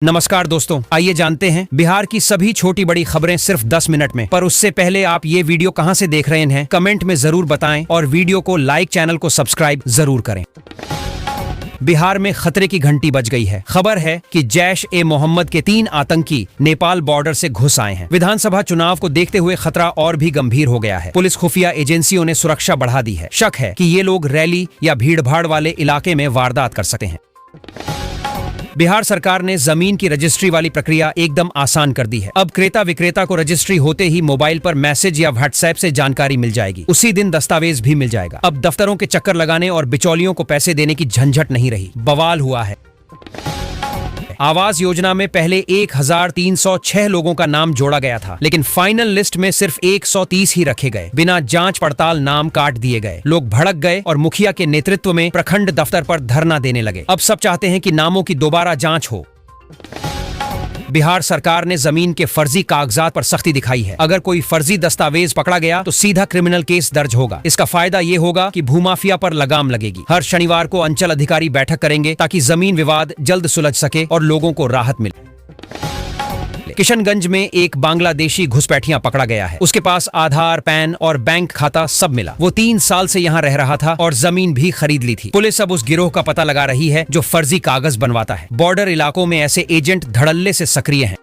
नमस्कार दोस्तों, आइए जानते हैं बिहार की सभी छोटी बड़ी खबरें सिर्फ 10 मिनट में। पर उससे पहले आप ये वीडियो कहां से देख रहे हैं कमेंट में जरूर बताएं और वीडियो को लाइक, चैनल को सब्सक्राइब जरूर करें। बिहार में खतरे की घंटी बज गई है। खबर है कि जैश-ए-मोहम्मद के 3 आतंकी नेपाल बॉर्डर से घुस आए हैं। विधानसभा चुनाव को देखते हुए खतरा और भी गंभीर हो गया है। पुलिस खुफिया एजेंसियों ने सुरक्षा बढ़ा दी है। शक है कि ये लोग रैली या भीड़-भाड़ वाले इलाके में वारदात कर सकते हैं। बिहार सरकार ने जमीन की रजिस्ट्री वाली प्रक्रिया एकदम आसान कर दी है। अब क्रेता विक्रेता को रजिस्ट्री होते ही मोबाइल पर मैसेज या व्हाट्सएप से जानकारी मिल जाएगी। उसी दिन दस्तावेज भी मिल जाएगा। अब दफ्तरों के चक्कर लगाने और बिचौलियों को पैसे देने की झंझट नहीं रही। बवाल हुआ है। आवास योजना में पहले 1306 लोगों का नाम जोड़ा गया था, लेकिन फाइनल लिस्ट में सिर्फ 130 ही रखे गए। बिना जांच पड़ताल नाम काट दिए गए। लोग भड़क गए और मुखिया के नेतृत्व में प्रखंड दफ्तर पर धरना देने लगे। अब सब चाहते हैं कि नामों की दोबारा जांच हो। बिहार सरकार ने जमीन के फर्जी कागजात पर सख्ती दिखाई है। अगर कोई फर्जी दस्तावेज पकड़ा गया तो सीधा क्रिमिनल केस दर्ज होगा। इसका फायदा ये होगा कि भूमाफिया पर लगाम लगेगी। हर शनिवार को अंचल अधिकारी बैठक करेंगे ताकि जमीन विवाद जल्द सुलझ सके और लोगों को राहत मिले। किशनगंज में एक बांग्लादेशी घुसपैठिया पकड़ा गया है। उसके पास आधार, पैन और बैंक खाता सब मिला। वो 3 साल से यहाँ रह रहा था और जमीन भी खरीद ली थी। पुलिस अब उस गिरोह का पता लगा रही है जो फर्जी कागज बनवाता है। बॉर्डर इलाकों में ऐसे एजेंट धड़ल्ले से सक्रिय हैं।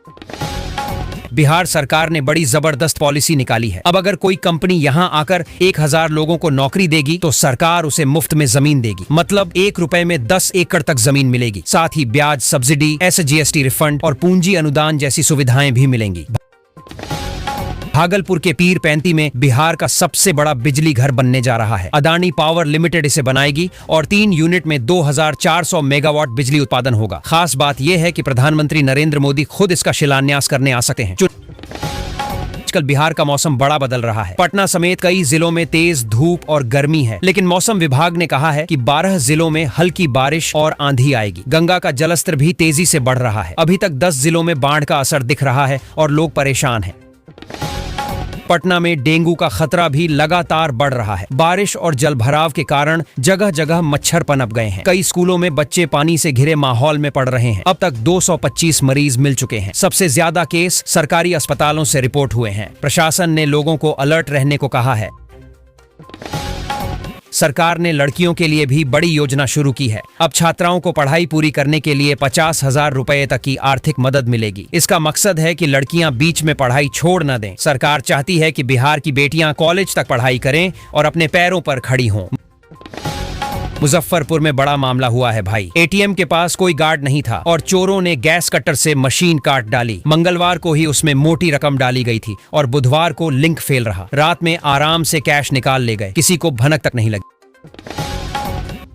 बिहार सरकार ने बड़ी जबरदस्त पॉलिसी निकाली है। अब अगर कोई कंपनी यहाँ आकर 1000 लोगों को नौकरी देगी तो सरकार उसे मुफ्त में जमीन देगी। मतलब 1 रुपए में 10 एकड़ तक जमीन मिलेगी। साथ ही ब्याज सब्सिडी, SGST रिफंड और पूंजी अनुदान जैसी सुविधाएं भी मिलेंगी। भागलपुर के पीर पैंती में बिहार का सबसे बड़ा बिजली घर बनने जा रहा है। अदानी पावर लिमिटेड इसे बनाएगी और 3 यूनिट में 2400 मेगावाट बिजली उत्पादन होगा। खास बात यह है कि प्रधानमंत्री नरेंद्र मोदी खुद इसका शिलान्यास करने आ सकते हैं। आजकल बिहार का मौसम बड़ा बदल रहा है। पटना समेत कई जिलों में तेज धूप और गर्मी है, लेकिन मौसम विभाग ने कहा है कि 12 जिलों में हल्की बारिश और आंधी आएगी। गंगा का जलस्तर भी तेजी से बढ़ रहा है। अभी तक 10 जिलों में बाढ़ का असर दिख रहा है और लोग परेशान हैं। पटना में डेंगू का खतरा भी लगातार बढ़ रहा है। बारिश और जलभराव के कारण जगह जगह मच्छर पनप गए हैं। कई स्कूलों में बच्चे पानी से घिरे माहौल में पढ़ रहे हैं। अब तक 225 मरीज मिल चुके हैं। सबसे ज्यादा केस सरकारी अस्पतालों से रिपोर्ट हुए हैं। प्रशासन ने लोगों को अलर्ट रहने को कहा है। सरकार ने लड़कियों के लिए भी बड़ी योजना शुरू की है। अब छात्राओं को पढ़ाई पूरी करने के लिए 50,000 रुपए तक की आर्थिक मदद मिलेगी। इसका मकसद है कि लड़कियां बीच में पढ़ाई छोड़ न दें। सरकार चाहती है कि बिहार की बेटियां कॉलेज तक पढ़ाई करें और अपने पैरों पर खड़ी हों। मुजफ्फरपुर में बड़ा मामला हुआ है भाई। ATM के पास कोई गार्ड नहीं था और चोरों ने गैस कटर से मशीन काट डाली। मंगलवार को ही उसमें मोटी रकम डाली गई थी और बुधवार को लिंक फेल रहा। रात में आराम से कैश निकाल ले गए। किसी को भनक तक नहीं लगी।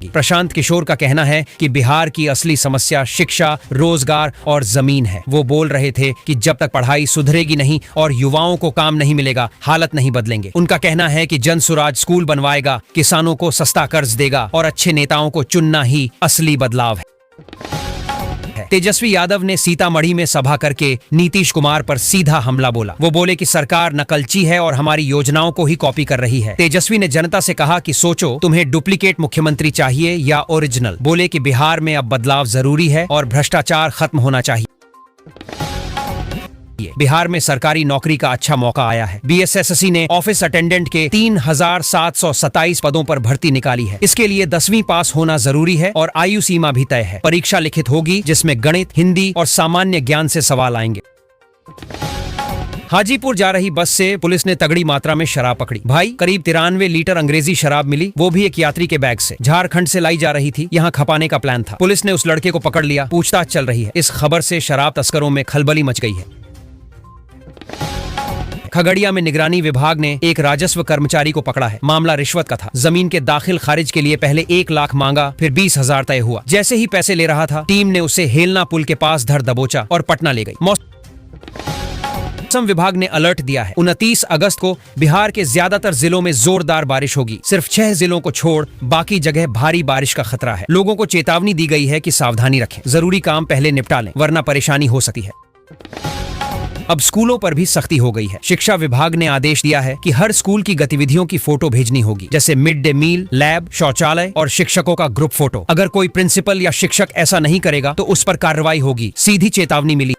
प्रशांत किशोर का कहना है कि बिहार की असली समस्या शिक्षा, रोजगार और जमीन है। वो बोल रहे थे कि जब तक पढ़ाई सुधरेगी नहीं और युवाओं को काम नहीं मिलेगा, हालत नहीं बदलेंगे। उनका कहना है कि जन सुराज स्कूल बनवाएगा, किसानों को सस्ता कर्ज देगा और अच्छे नेताओं को चुनना ही असली बदलाव है। तेजस्वी यादव ने सीतामढ़ी में सभा करके नीतीश कुमार पर सीधा हमला बोला। वो बोले कि सरकार नकलची है और हमारी योजनाओं को ही कॉपी कर रही है। तेजस्वी ने जनता से कहा कि सोचो, तुम्हें डुप्लीकेट मुख्यमंत्री चाहिए या ओरिजिनल। बोले कि बिहार में अब बदलाव जरूरी है और भ्रष्टाचार खत्म होना चाहिए। बिहार में सरकारी नौकरी का अच्छा मौका आया है। BSSC ने ऑफिस अटेंडेंट के 3727 पदों पर भर्ती निकाली है। इसके लिए 10वीं पास होना जरूरी है और आयु सीमा भी तय है। परीक्षा लिखित होगी जिसमें गणित, हिंदी और सामान्य ज्ञान से सवाल आएंगे। हाजीपुर जा रही बस से पुलिस ने तगड़ी मात्रा में शराब पकड़ी। भाई, करीब 93 लीटर अंग्रेजी शराब मिली, वो भी एक यात्री के बैग से। झारखंड से लाई जा रही थी। यहाँ खपाने का प्लान था। पुलिस ने उस लड़के को पकड़ लिया। पूछताछ चल रही है। इस खबर से शराब तस्करों में खलबली मच गई है। खगड़िया में निगरानी विभाग ने एक राजस्व कर्मचारी को पकड़ा है। मामला रिश्वत का था। जमीन के दाखिल खारिज के लिए पहले 1 लाख मांगा, फिर 20,000 तय हुआ। जैसे ही पैसे ले रहा था, टीम ने उसे हेलना पुल के पास धर दबोचा और पटना ले गई। मौसम विभाग ने अलर्ट दिया है। 29 अगस्त को बिहार के ज्यादातर जिलों में जोरदार बारिश होगी। सिर्फ 6 जिलों को छोड़ बाकी जगह भारी बारिश का खतरा है। लोगों को चेतावनी दी गई है कि सावधानी रखें। जरूरी काम पहले निपटा लें, वरना परेशानी हो सकती है। अब स्कूलों पर भी सख्ती हो गई है। शिक्षा विभाग ने आदेश दिया है कि हर स्कूल की गतिविधियों की फोटो भेजनी होगी, जैसे मिड डे मील, लैब, शौचालय और शिक्षकों का ग्रुप फोटो। अगर कोई प्रिंसिपल या शिक्षक ऐसा नहीं करेगा तो उस पर कार्रवाई होगी, सीधी चेतावनी मिली।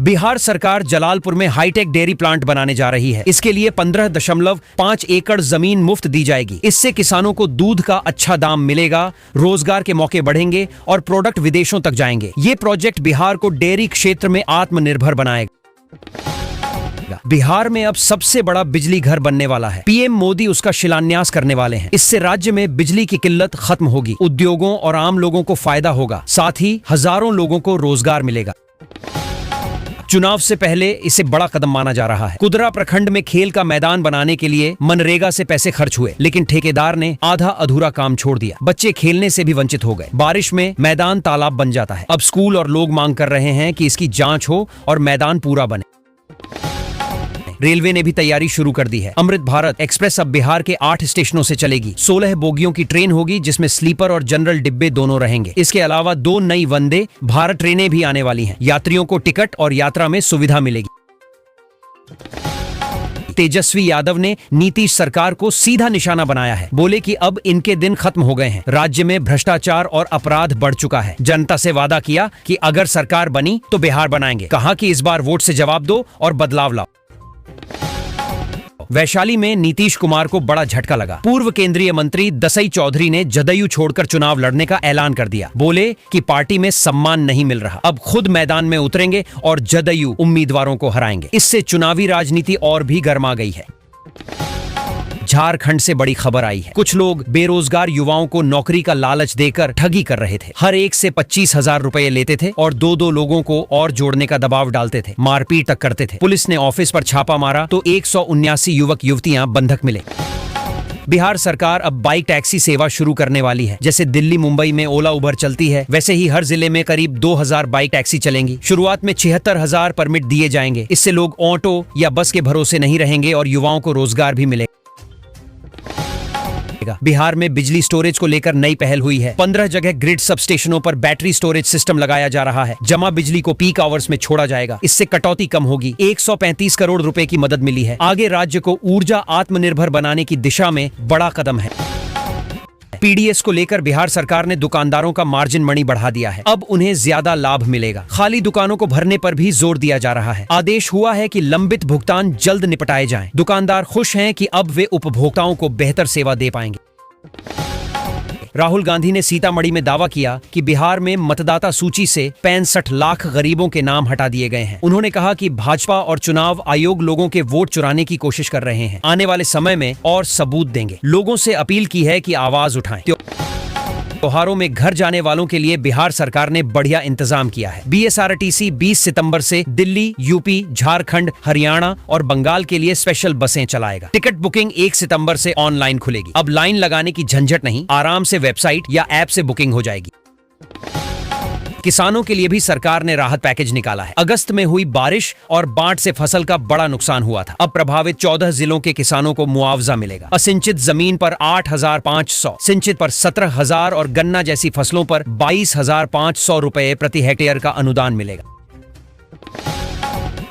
बिहार सरकार जलालपुर में हाईटेक डेयरी प्लांट बनाने जा रही है। इसके लिए 15.5 एकड़ जमीन मुफ्त दी जाएगी। इससे किसानों को दूध का अच्छा दाम मिलेगा, रोजगार के मौके बढ़ेंगे और प्रोडक्ट विदेशों तक जाएंगे। ये प्रोजेक्ट बिहार को डेयरी क्षेत्र में आत्मनिर्भर बनाएगा। बिहार में अब सबसे बड़ा बिजली घर बनने वाला है। पीएम मोदी उसका शिलान्यास करने वाले हैं। इससे राज्य में बिजली की किल्लत खत्म होगी, उद्योगों और आम लोगों को फायदा होगा, साथ ही हजारों लोगों को रोजगार मिलेगा। चुनाव से पहले इसे बड़ा कदम माना जा रहा है। कुदरा प्रखंड में खेल का मैदान बनाने के लिए मनरेगा से पैसे खर्च हुए, लेकिन ठेकेदार ने आधा अधूरा काम छोड़ दिया। बच्चे खेलने से भी वंचित हो गए। बारिश में मैदान तालाब बन जाता है। अब स्कूल और लोग मांग कर रहे हैं कि इसकी जांच हो और मैदान पूरा बने। रेलवे ने भी तैयारी शुरू कर दी है। अमृत भारत एक्सप्रेस अब बिहार के 8 स्टेशनों से चलेगी। 16 बोगियों की ट्रेन होगी, जिसमें स्लीपर और जनरल डिब्बे दोनों रहेंगे। इसके अलावा 2 नई वंदे भारत ट्रेनें भी आने वाली हैं। यात्रियों को टिकट और यात्रा में सुविधा मिलेगी। तेजस्वी यादव ने नीतीश सरकार को सीधा निशाना बनाया है। बोले कि अब इनके दिन खत्म हो गए हैं। राज्य में भ्रष्टाचार और अपराध बढ़ चुका है। जनता से वादा किया कि अगर सरकार बनी तो बिहार बनाएंगे। कहा कि इस बार वोट से जवाब दो और बदलाव लाओ। वैशाली में नीतीश कुमार को बड़ा झटका लगा। पूर्व केंद्रीय मंत्री दसई चौधरी ने जदयू छोड़कर चुनाव लड़ने का ऐलान कर दिया। बोले कि पार्टी में सम्मान नहीं मिल रहा, अब खुद मैदान में उतरेंगे और जदयू उम्मीदवारों को हराएंगे। इससे चुनावी राजनीति और भी गर्मा गई है। झारखंड से बड़ी खबर आई है। कुछ लोग बेरोजगार युवाओं को नौकरी का लालच देकर ठगी कर रहे थे। हर एक से 25,000 रुपए लेते थे और 2-2 लोगों को और जोड़ने का दबाव डालते थे। मारपीट तक करते थे। पुलिस ने ऑफिस पर छापा मारा तो 179 युवक युवतियां बंधक मिले। बिहार सरकार अब बाइक टैक्सी सेवा शुरू करने वाली है। जैसे दिल्ली मुंबई में ओला उबर चलती है, वैसे ही हर जिले में करीब 2000 बाइक टैक्सी चलेंगी। शुरुआत में 76,000 परमिट दिए जाएंगे। इससे लोग ऑटो या बस के भरोसे नहीं रहेंगे और युवाओं को रोजगार भी मिलेगा। बिहार में बिजली स्टोरेज को लेकर नई पहल हुई है। 15 जगह ग्रिड सब स्टेशनों पर बैटरी स्टोरेज सिस्टम लगाया जा रहा है। जमा बिजली को पीक आवर्स में छोड़ा जाएगा। इससे कटौती कम होगी। 135 करोड़ रुपए की मदद मिली है। आगे राज्य को ऊर्जा आत्मनिर्भर बनाने की दिशा में बड़ा कदम है। पीडीएस को लेकर बिहार सरकार ने दुकानदारों का मार्जिन मनी बढ़ा दिया है। अब उन्हें ज्यादा लाभ मिलेगा। खाली दुकानों को भरने पर भी जोर दिया जा रहा है। आदेश हुआ है कि लंबित भुगतान जल्द निपटाए जाएं। दुकानदार खुश हैं कि अब वे उपभोक्ताओं को बेहतर सेवा दे पाएंगे। राहुल गांधी ने सीतामढ़ी में दावा किया कि बिहार में मतदाता सूची से 65 लाख गरीबों के नाम हटा दिए गए हैं। उन्होंने कहा कि भाजपा और चुनाव आयोग लोगों के वोट चुराने की कोशिश कर रहे हैं। आने वाले समय में और सबूत देंगे। लोगों से अपील की है कि आवाज उठाएं। त्योहारों में घर जाने वालों के लिए बिहार सरकार ने बढ़िया इंतजाम किया है। बीएसआरटीसी 20 सितंबर से दिल्ली, यूपी, झारखंड, हरियाणा और बंगाल के लिए स्पेशल बसें चलाएगा। टिकट बुकिंग 1 सितंबर से ऑनलाइन खुलेगी। अब लाइन लगाने की झंझट नहीं, आराम से वेबसाइट या ऐप से बुकिंग हो जाएगी। किसानों के लिए भी सरकार ने राहत पैकेज निकाला है। अगस्त में हुई बारिश और बाढ़ से फसल का बड़ा नुकसान हुआ था। अब प्रभावित 14 जिलों के किसानों को मुआवजा मिलेगा। असिंचित जमीन पर 8,500, सिंचित पर 17,000 और गन्ना जैसी फसलों पर 22,500 रुपए प्रति हेक्टेयर का अनुदान मिलेगा।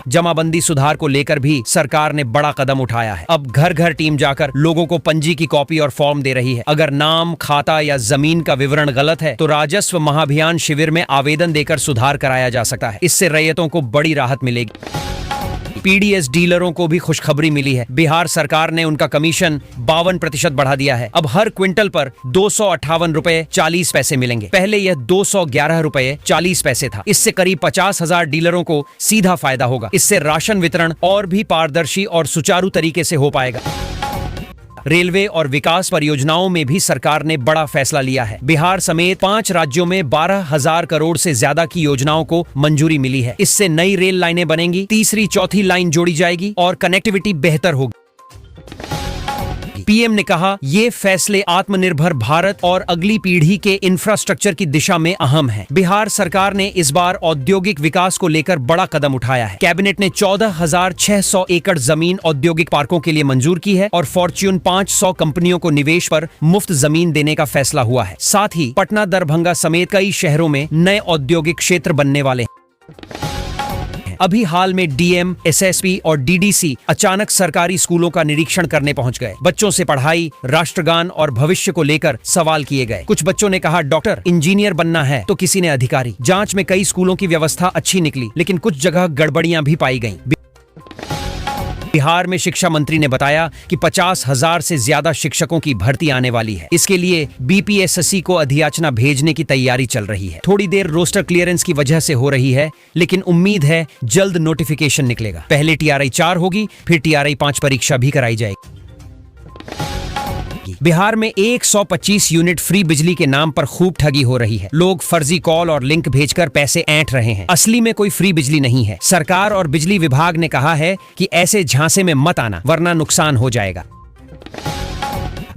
जमाबंदी सुधार को लेकर भी सरकार ने बड़ा कदम उठाया है। अब घर घर टीम जाकर लोगों को पंजी की कॉपी और फॉर्म दे रही है। अगर नाम, खाता या जमीन का विवरण गलत है तो राजस्व महाभियान शिविर में आवेदन देकर सुधार कराया जा सकता है। इससे रैयतों को बड़ी राहत मिलेगी। पीडीएस डीलरों को भी खुशखबरी मिली है। बिहार सरकार ने उनका कमीशन 52% बढ़ा दिया है। अब हर क्विंटल पर 258 रुपए 40 पैसे मिलेंगे। पहले यह 211 रुपए 40 पैसे था। इससे करीब 50,000 डीलरों को सीधा फायदा होगा। इससे राशन वितरण और भी पारदर्शी और सुचारू तरीके से हो पाएगा। रेलवे और विकास परियोजनाओं में भी सरकार ने बड़ा फैसला लिया है। बिहार समेत 5 राज्यों में 12,000 करोड़ से ज्यादा की योजनाओं को मंजूरी मिली है। इससे नई रेल लाइनें बनेंगी, तीसरी चौथी लाइन जोड़ी जाएगी और कनेक्टिविटी बेहतर होगी। पीएम ने कहा, ये फैसले आत्मनिर्भर भारत और अगली पीढ़ी के इंफ्रास्ट्रक्चर की दिशा में अहम हैं। बिहार सरकार ने इस बार औद्योगिक विकास को लेकर बड़ा कदम उठाया है। कैबिनेट ने 14,600 एकड़ जमीन औद्योगिक पार्कों के लिए मंजूर की है और फॉर्च्यून 500 कंपनियों को निवेश पर मुफ्त जमीन देने का फैसला हुआ है। साथ ही पटना, दरभंगा समेत कई शहरों में नए औद्योगिक क्षेत्र बनने वाले हैं। अभी हाल में डीएम, एसएसपी और डीडीसी अचानक सरकारी स्कूलों का निरीक्षण करने पहुंच गए। बच्चों से पढ़ाई, राष्ट्रगान और भविष्य को लेकर सवाल किए गए। कुछ बच्चों ने कहा डॉक्टर, इंजीनियर बनना है, तो किसी ने अधिकारी। जांच में कई स्कूलों की व्यवस्था अच्छी निकली, लेकिन कुछ जगह गड़बड़ियां भी पाई गईं। बिहार में शिक्षा मंत्री ने बताया कि 50,000 से ज्यादा शिक्षकों की भर्ती आने वाली है। इसके लिए बीपीएससी को अधियाचना भेजने की तैयारी चल रही है। थोड़ी देर रोस्टर क्लियरेंस की वजह से हो रही है, लेकिन उम्मीद है जल्द नोटिफिकेशन निकलेगा। पहले TRI 4 होगी, फिर TRI 5 परीक्षा भी कराई जाएगी। बिहार में 125 यूनिट फ्री बिजली के नाम पर खूब ठगी हो रही है। लोग फर्जी कॉल और लिंक भेजकर पैसे ऐंठ रहे हैं। असली में कोई फ्री बिजली नहीं है। सरकार और बिजली विभाग ने कहा है कि ऐसे झांसे में मत आना, वरना नुकसान हो जाएगा।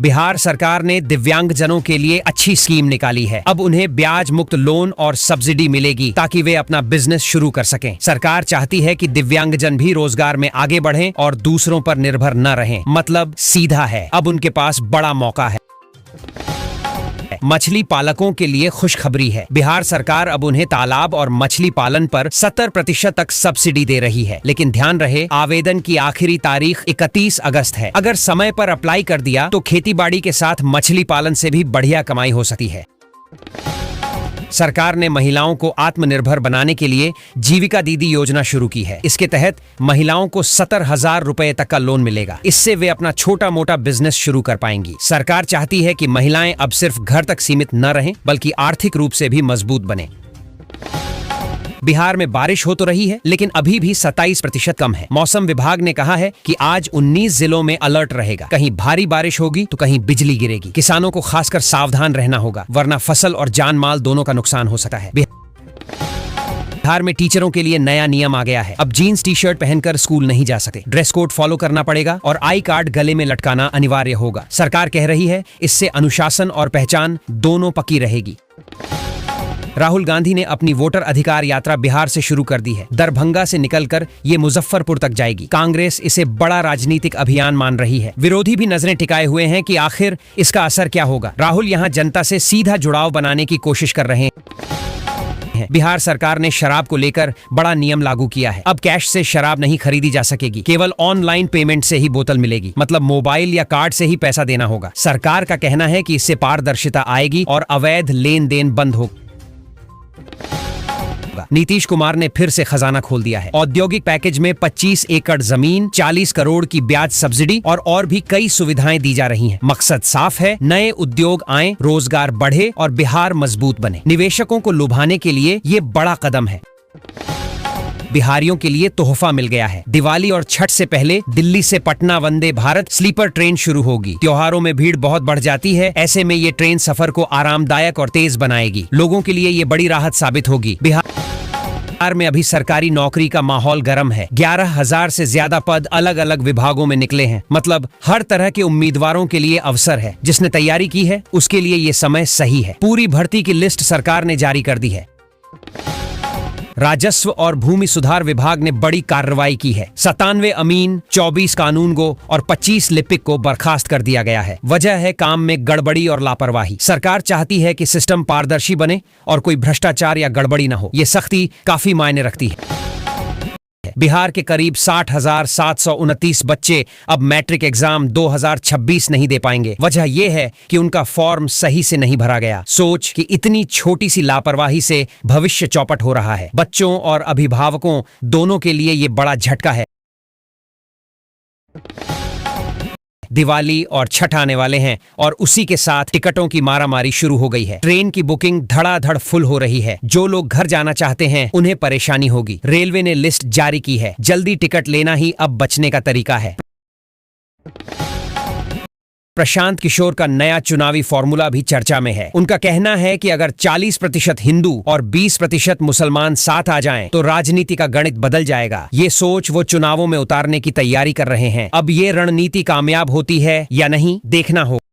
बिहार सरकार ने दिव्यांगजनों के लिए अच्छी स्कीम निकाली है। अब उन्हें ब्याज मुक्त लोन और सब्सिडी मिलेगी, ताकि वे अपना बिजनेस शुरू कर सकें। सरकार चाहती है कि दिव्यांगजन भी रोजगार में आगे बढ़ें और दूसरों पर निर्भर न रहें। मतलब सीधा है, अब उनके पास बड़ा मौका है। मछली पालकों के लिए खुशखबरी है। बिहार सरकार अब उन्हें तालाब और मछली पालन पर 70% तक सब्सिडी दे रही है। लेकिन ध्यान रहे, आवेदन की आखिरी तारीख 31 अगस्त है। अगर समय पर अप्लाई कर दिया तो खेतीबाड़ी के साथ मछली पालन से भी बढ़िया कमाई हो सकती है। सरकार ने महिलाओं को आत्मनिर्भर बनाने के लिए जीविका दीदी योजना शुरू की है। इसके तहत महिलाओं को 70,000 रुपए तक का लोन मिलेगा। इससे वे अपना छोटा मोटा बिजनेस शुरू कर पाएंगी। सरकार चाहती है कि महिलाएं अब सिर्फ घर तक सीमित न रहें, बल्कि आर्थिक रूप से भी मजबूत बने। बिहार में बारिश हो तो रही है, लेकिन अभी भी 27% कम है। मौसम विभाग ने कहा है कि आज 19 जिलों में अलर्ट रहेगा। कहीं भारी बारिश होगी तो कहीं बिजली गिरेगी। किसानों को खासकर सावधान रहना होगा, वरना फसल और जान माल दोनों का नुकसान हो सकता है। बिहार में टीचरों के लिए नया नियम आ गया है। अब जीन्स टी-शर्ट पहनकर स्कूल नहीं जा सकते। ड्रेस कोड फॉलो करना पड़ेगा और आई कार्ड गले में लटकाना अनिवार्य होगा। सरकार कह रही है इससे अनुशासन और पहचान दोनों पक्की रहेगी। राहुल गांधी ने अपनी वोटर अधिकार यात्रा बिहार से शुरू कर दी है। दरभंगा से निकलकर ये मुजफ्फरपुर तक जाएगी। कांग्रेस इसे बड़ा राजनीतिक अभियान मान रही है। विरोधी भी नजरें टिकाए हुए हैं कि आखिर इसका असर क्या होगा। राहुल यहां जनता से सीधा जुड़ाव बनाने की कोशिश कर रहे हैं। बिहार सरकार ने शराब को लेकर बड़ा नियम लागू किया है। अब कैश से शराब नहीं खरीदी जा सकेगी, केवल ऑनलाइन पेमेंट से ही बोतल मिलेगी। मतलब मोबाइल या कार्ड से ही पैसा देना होगा। सरकार का कहना है कि इससे पारदर्शिता आएगी और अवैध लेन देन बंद होगा। नीतीश कुमार ने फिर से खजाना खोल दिया है। औद्योगिक पैकेज में 25 एकड़ जमीन, 40 करोड़ की ब्याज सब्सिडी और भी कई सुविधाएं दी जा रही हैं। मकसद साफ है, नए उद्योग आए, रोजगार बढ़े और बिहार मजबूत बने। निवेशकों को लुभाने के लिए ये बड़ा कदम है। बिहारियों के लिए तोहफा मिल गया है। दिवाली और छठ से पहले दिल्ली से पटना वंदे भारत स्लीपर ट्रेन शुरू होगी। त्योहारों में भीड़ बहुत बढ़ जाती है, ऐसे में ये ट्रेन सफर को आरामदायक और तेज बनाएगी। लोगों के लिए ये बड़ी राहत साबित होगी। बिहार में अभी सरकारी नौकरी का माहौल गर्म है। 11,000 से ज्यादा पद अलग अलग विभागों में निकले हैं। मतलब हर तरह के उम्मीदवारों के लिए अवसर है। जिसने तैयारी की है उसके लिए ये समय सही है। पूरी भर्ती की लिस्ट सरकार ने जारी कर दी है। राजस्व और भूमि सुधार विभाग ने बड़ी कार्रवाई की है। 97 अमीन, 24 कानूनगो और 25 लिपिक को बर्खास्त कर दिया गया है। वजह है काम में गड़बड़ी और लापरवाही। सरकार चाहती है कि सिस्टम पारदर्शी बने और कोई भ्रष्टाचार या गड़बड़ी न हो। ये सख्ती काफी मायने रखती है। बिहार के करीब 60,729 बच्चे अब मैट्रिक एग्जाम 2026 नहीं दे पाएंगे। वजह यह है कि उनका फॉर्म सही से नहीं भरा गया। सोच कि इतनी छोटी सी लापरवाही से भविष्य चौपट हो रहा है। बच्चों और अभिभावकों दोनों के लिए ये बड़ा झटका है। दिवाली और छठ आने वाले हैं और उसी के साथ टिकटों की मारामारी शुरू हो गई है। ट्रेन की बुकिंग धड़ाधड़ फुल हो रही है। जो लोग घर जाना चाहते हैं उन्हें परेशानी होगी। रेलवे ने लिस्ट जारी की है। जल्दी टिकट लेना ही अब बचने का तरीका है। प्रशांत किशोर का नया चुनावी फॉर्मूला भी चर्चा में है। उनका कहना है कि अगर 40% हिंदू और 20% मुसलमान साथ आ जाएं, तो राजनीति का गणित बदल जाएगा। ये सोच वो चुनावों में उतारने की तैयारी कर रहे हैं। अब ये रणनीति कामयाब होती है या नहीं, देखना होगा।